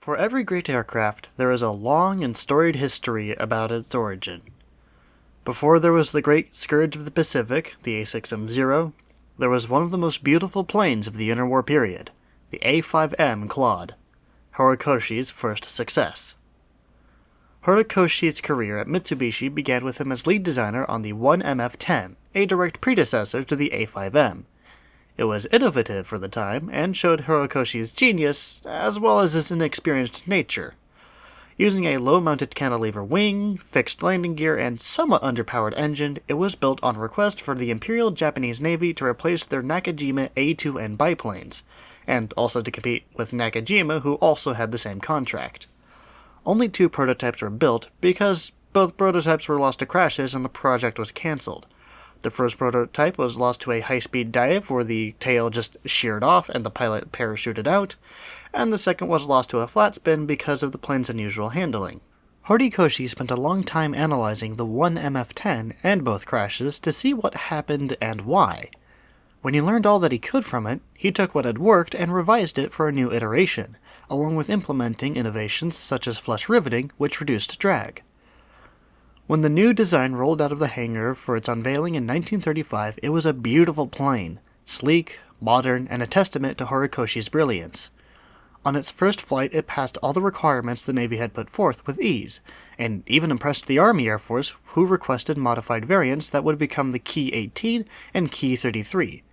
For every great aircraft, there is a long and storied history about its origin. Before there was the great scourge of the Pacific, the A6M0, there was one of the most beautiful planes of the interwar period, the A5M Claude, Horikoshi's first success. Horikoshi's career at Mitsubishi began with him as lead designer on the 1MF-10, a direct predecessor to the A5M. It was innovative for the time, and showed Horikoshi's genius, as well as his inexperienced nature. Using a low-mounted cantilever wing, fixed landing gear, and somewhat underpowered engine, it was built on request for the Imperial Japanese Navy to replace their Nakajima A2N biplanes, and also to compete with Nakajima, who also had the same contract. Only 2 prototypes were built, because both prototypes were lost to crashes and the project was cancelled. The first prototype was lost to a high-speed dive where the tail just sheared off and the pilot parachuted out, and the second was lost to a flat spin because of the plane's unusual handling. Horikoshi spent a long time analyzing the 1MF-10 and both crashes to see what happened and why. When he learned all that he could from it, he took what had worked and revised it for a new iteration, along with implementing innovations such as flush riveting, which reduced drag. When the new design rolled out of the hangar for its unveiling in 1935, it was a beautiful plane, sleek, modern, and a testament to Horikoshi's brilliance. On its first flight, it passed all the requirements the Navy had put forth with ease, and even impressed the Army Air Force, who requested modified variants that would become the Key 18 and Key 33,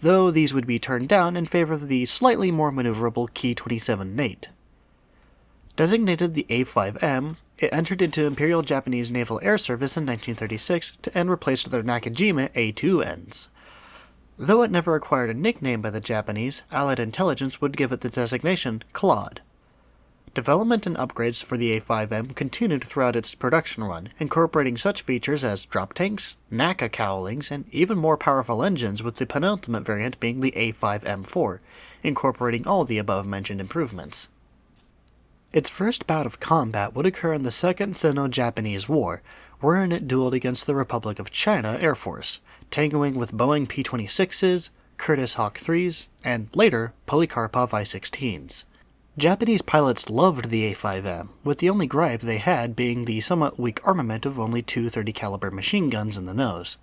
though these would be turned down in favor of the slightly more maneuverable Key 27 Nate. Designated the A5M, it entered into Imperial Japanese Naval Air Service in 1936 and replaced their Nakajima A2Ns. Though it never acquired a nickname by the Japanese, Allied intelligence would give it the designation Claude. Development and upgrades for the A5M continued throughout its production run, incorporating such features as drop tanks, NACA cowlings, and even more powerful engines, with the penultimate variant being the A5M4, incorporating all the above-mentioned improvements. Its first bout of combat would occur in the Second Sino-Japanese War, wherein it dueled against the Republic of China Air Force, tangoing with Boeing P-26s, Curtiss Hawk 3s, and later Polikarpov I-16s. Japanese pilots loved the A5M, with the only gripe they had being the somewhat weak armament of only 2 30-caliber machine guns in the nose.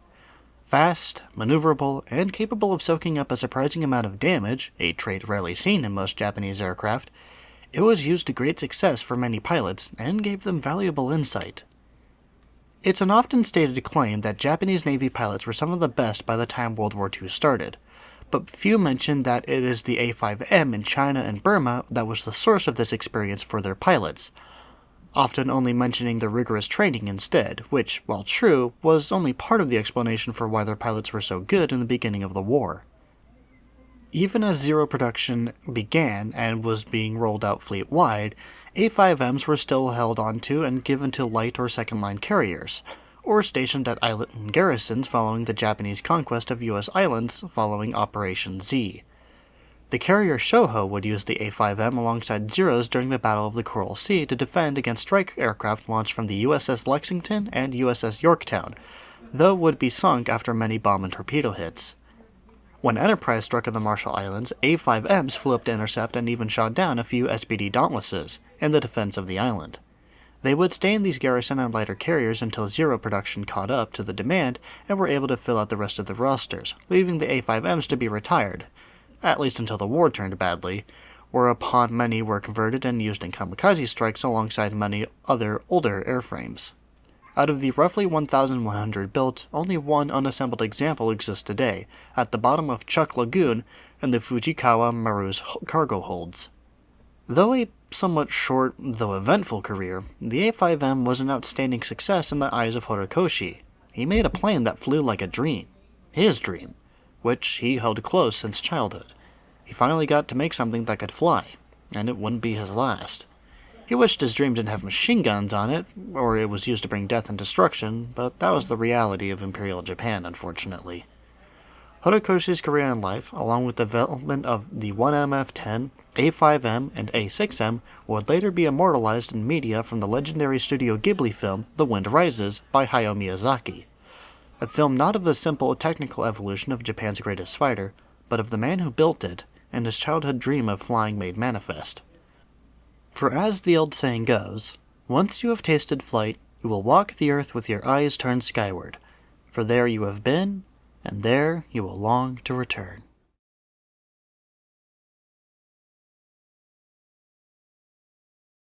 Fast, maneuverable, and capable of soaking up a surprising amount of damage, a trait rarely seen in most Japanese aircraft, it was used to great success for many pilots and gave them valuable insight. It's an often stated claim that Japanese Navy pilots were some of the best by the time World War II started, but few mention that it is the A5M in China and Burma that was the source of this experience for their pilots, often only mentioning their rigorous training instead, which, while true, was only part of the explanation for why their pilots were so good in the beginning of the war. Even as Zero production began and was being rolled out fleet-wide, A5Ms were still held onto and given to light or second-line carriers, or stationed at island garrisons following the Japanese conquest of U.S. islands following Operation Z. The carrier Shoho would use the A5M alongside Zeros during the Battle of the Coral Sea to defend against strike aircraft launched from the USS Lexington and USS Yorktown, though would be sunk after many bomb and torpedo hits. When Enterprise struck in the Marshall Islands, A5Ms flew up to intercept and even shot down a few SPD Dauntlesses in the defense of the island. They would stay in these garrison and lighter carriers until Zero production caught up to the demand and were able to fill out the rest of the rosters, leaving the A5Ms to be retired, at least until the war turned badly, whereupon many were converted and used in kamikaze strikes alongside many other older airframes. Out of the roughly 1,100 built, only one unassembled example exists today, at the bottom of Chuck Lagoon in the Fujikawa Maru's cargo holds. Though a somewhat short, though eventful career, the A5M was an outstanding success in the eyes of Horikoshi. He made a plane that flew like a dream. His dream, which he held close since childhood. He finally got to make something that could fly, and it wouldn't be his last. He wished his dream didn't have machine guns on it, or it was used to bring death and destruction, but that was the reality of Imperial Japan, unfortunately. Horikoshi's career in life, along with the development of the 1MF-10, A5M, and A6M, would later be immortalized in media from the legendary Studio Ghibli film The Wind Rises by Hayao Miyazaki, a film not of the simple technical evolution of Japan's greatest fighter, but of the man who built it, and his childhood dream of flying made manifest. For as the old saying goes, once you have tasted flight, you will walk the earth with your eyes turned skyward, for there you have been, and there you will long to return.